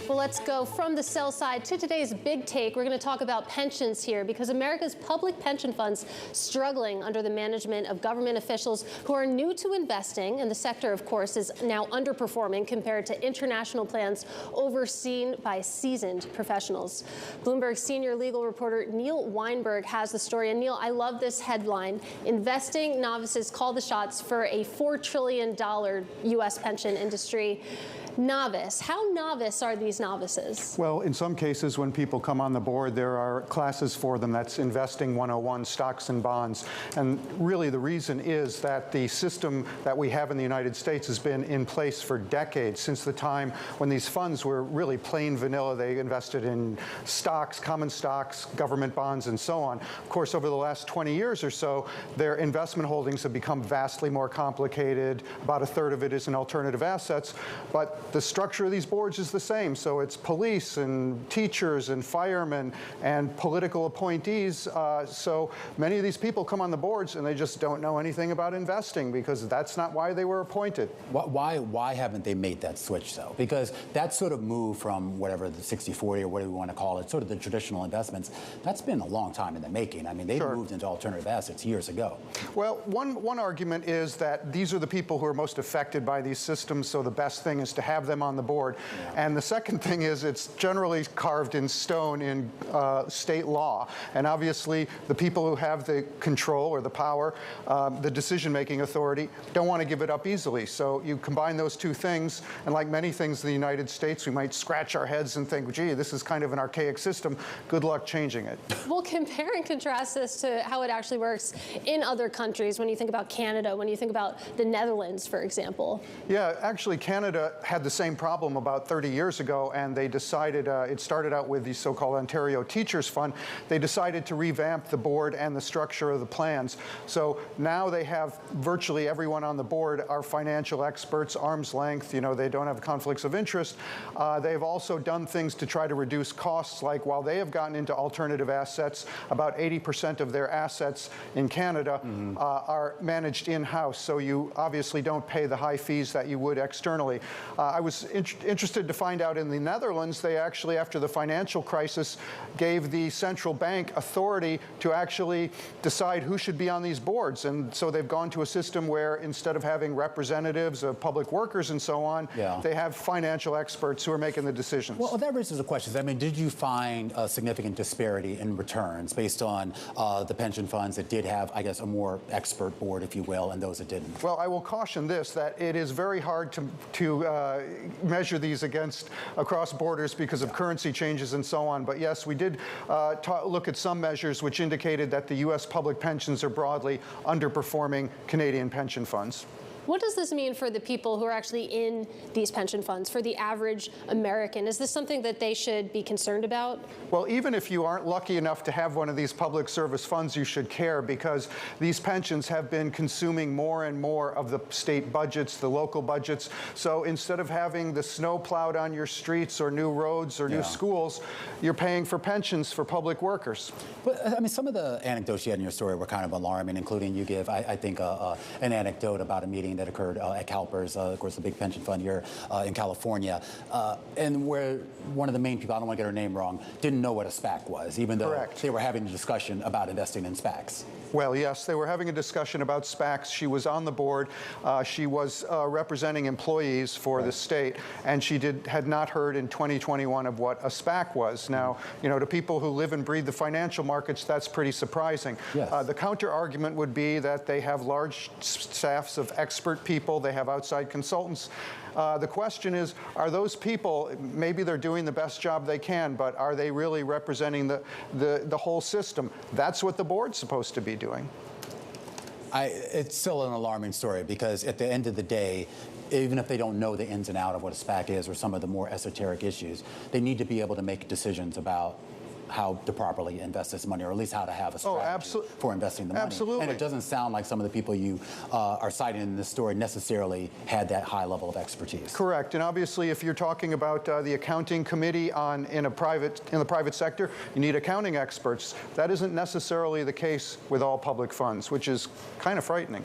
Well, let's go from the sell side to today's big take. We're going to talk about pensions here because America's public pension funds struggling under the management of government officials who are new to investing. And the sector, of course, is now underperforming compared to international plans overseen by seasoned professionals. Bloomberg senior legal reporter Neil Weinberg has the story. And Neil, I love this headline. Investing novices call the shots for a $4 trillion U.S. pension industry. Novice. How novice are these novices? Well, in some cases, when people come on the board, there are classes for them. That's Investing 101, stocks and bonds. And really the reason is that the system that we have in the United States has been in place for decades, since the time when these funds were really plain vanilla. They invested in stocks, common stocks, government bonds, and so on. Of course, over the last 20 years or so, their investment holdings have become vastly more complicated. About a third of it is in alternative assets. But the structure of these boards is the same. So it's police and teachers and firemen and political appointees. So many of these people come on the boards and they just don't know anything about investing because that's not why they were appointed. Why haven't they made that switch, though? Because that sort of move from whatever the 60-40 or whatever we want to call it, sort of the traditional investments, that's been a long time in the making. I mean, they moved into alternative assets years ago. Well, one argument is that these are the people who are most affected by these systems, so the best thing is to have them on the board. Yeah. And the second thing is it's generally carved in stone in state law. And obviously, the people who have the control or the power, the decision-making authority, don't want to give it up easily. So you combine those two things, and like many things in the United States, we might scratch our heads and think, gee, this is kind of an archaic system. Good luck changing it. Well, compare and contrast this to how it actually works in other countries when you think about Canada, when you think about the Netherlands, for example. Yeah, actually, Canada had the same problem about 30 years ago, and they decided, it started out with the so-called Ontario Teachers Fund. They decided to revamp the board and the structure of the plans. So now they have virtually everyone on the board are financial experts, arm's length, you know, they don't have conflicts of interest. They've also done things to try to reduce costs, like while they have gotten into alternative assets, about 80% of their assets in Canada are managed in-house, so you obviously don't pay the high fees that you would externally. I was interested to find out in the Netherlands, they actually, after the financial crisis, gave the central bank authority to actually decide who should be on these boards. And so they've gone to a system where instead of having representatives of public workers and so on, they have financial experts who are making the decisions. Well, that raises a question. I mean, did you find a significant disparity in returns based on the pension funds that did have, I guess, a more expert board, if you will, and those that didn't? Well, I will caution this, that it is very hard to measure these across borders because of currency changes and so on. But yes, we did look at some measures which indicated that the U.S. public pensions are broadly underperforming Canadian pension funds. What does this mean for the people who are actually in these pension funds, for the average American? Is this something that they should be concerned about? Well, even if you aren't lucky enough to have one of these public service funds, you should care, because these pensions have been consuming more and more of the state budgets, the local budgets. So instead of having the snow plowed on your streets or new roads or new schools, you're paying for pensions for public workers. But I mean, some of the anecdotes you had in your story were kind of alarming, including you give, I think, an anecdote about a meeting that occurred at CalPERS, of course, the big pension fund here in California, and where one of the main people, I don't want to get her name wrong, didn't know what a SPAC was, even though they were having a discussion about investing in SPACs. Well, yes, they were having a discussion about SPACs. She was on the board. She was representing employees for the state, and she had not heard in 2021 of what a SPAC was. Now, you know, to people who live and breathe the financial markets, that's pretty surprising. Yes. The counter argument would be that they have large staffs of expert people. They have outside consultants. The question is, are those people, maybe they're doing the best job they can, but are they really representing the whole system? That's what the board's supposed to be doing. It's still an alarming story, because at the end of the day, even if they don't know the ins and outs of what a SPAC is or some of the more esoteric issues, they need to be able to make decisions about how to properly invest this money, or at least how to have a strategy for investing the money. Absolutely. And it doesn't sound like some of the people you are citing in this story necessarily had that high level of expertise. Correct. And obviously, if you're talking about the accounting committee in the private sector, you need accounting experts. That isn't necessarily the case with all public funds, which is kind of frightening.